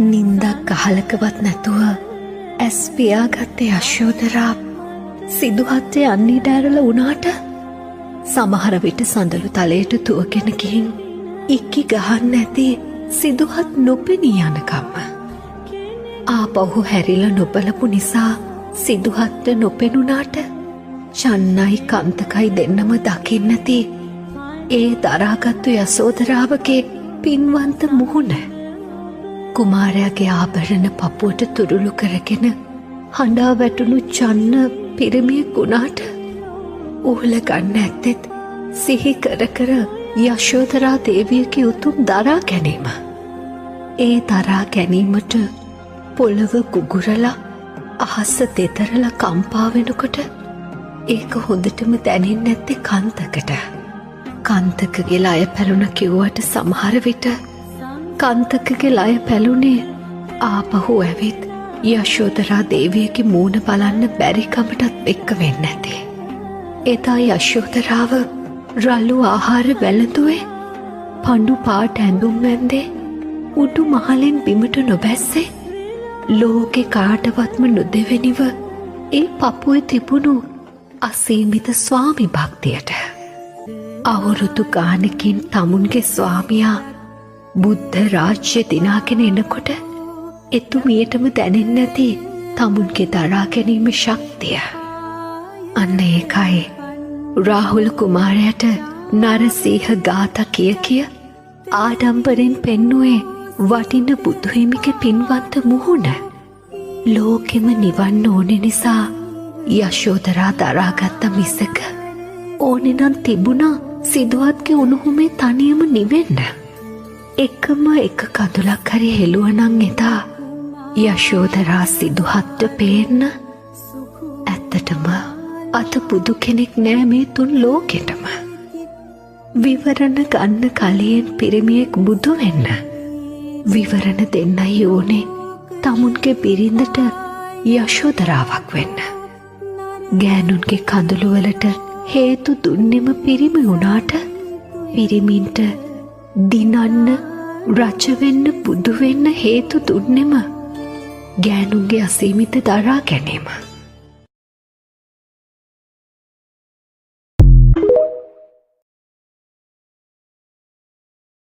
නින්දක් අහලකවත් නැතුව ඇස් පියාගත්තේ යශෝදරා සිදුහත් යන්නේ ඩෑරල වුණාට සමහර විට සඳලු තලයට තුවගෙන ගිහින් ඉක්කි ගහන්න ඇති සිදුහත් නොපෙනී යනකම්ම. ආපහු හැරිලා නොබලපු නිසා සිදුහත්ට නොපෙනුනාට චන්නයි කන්තකයි දෙන්නම දකින්නති ඒ දරාගත්තු යසෝදරාවගේ පින්වන්ත මුහුණ. කුමාරයාගේ ආභරණ පපුවට තුරුළු කරගෙන හඬා වැටුණු චන්න පිරිමියෙක් වුණාට උහුල ගන්න ඇත්තෙත් සිහි කර කර යශෝදරා දේවියගේ උතුම් දරා ගැනීම. ඒ දරා ගැනීමට පොළව කුගුරලා අහස දෙතරලා කම්පා වෙනකොට ඒක හොඳටම දැනෙන්නේ නැත්තේ කන්තකට. කන්තකගේ ලය පැලුණ කිව්වට සමහර විට කන්තකගේ ලය පැලුනේ ආපහු ඇවිත් යශෝදරා දේවියගේ මූණ බලන්න බැරිකමටත් එක්ක වෙන්න ඇති. එදා යශෝදරාව රළු ආහාර වැළඳුවේ පඳු පාට ඇඳුම් ඇන්දේ උඩු මහලෙන් බිමට නොබැස්සේ ලෝකෙ කාටවත්ම නොදෙවෙනිව ඒ පපුවේ තිබුණු අසීමිත ස්වාමි භක්තියට. අවුරුදු ගානකින් තමුන්ගේ ස්වාමියා බුද්ධ රාජ්‍ය දිනාගෙන එනකොට එතුමියටම දැනෙන්නේ නැති තමුන්ගේ දරා ගැනීම ශක්තිය. අන්න ඒකයි රාහුල කුමාරයාට නරසීහ ගාථා කිය ආඩම්බරෙන් පෙන්නුවේ වටින බුදුහිමිගේ පින්වන්ත මුහුණ. ලෝකෙම නිවන්න ඕනෙ නිසා යශෝදරා දරාගත්ත මිසක ඕනෙ නම් තිබුණා සිදුවත්ගේ උණුහුමේ තනියම නිවෙන්න. එකම එක කඳුලක් හරි හෙළුවනං එදා යශෝදරා සිදුහත්ට පේන්න ඇත්තටම අත බුදු කෙනෙක් නෑ මේ තුන් ලෝකෙටම. විවරණ ගන්න කලියෙන් පිරිමියෙක් බුදු වෙන්න විවරණ දෙන්නයි ඕනේ තමුන්ගේ බිරිඳට යශෝදරාවක් වෙන්න. ගෑනුන්ගේ කඳුළුවලට හේතු දුන්නෙම පිරිමි වුණාට පිරිමින්ට දිනන්න රජවෙන්න බුදුවෙන්න හේතු දුන්නෙම ගෑනුන්ගේ අසීමිත දරා ගැනීම.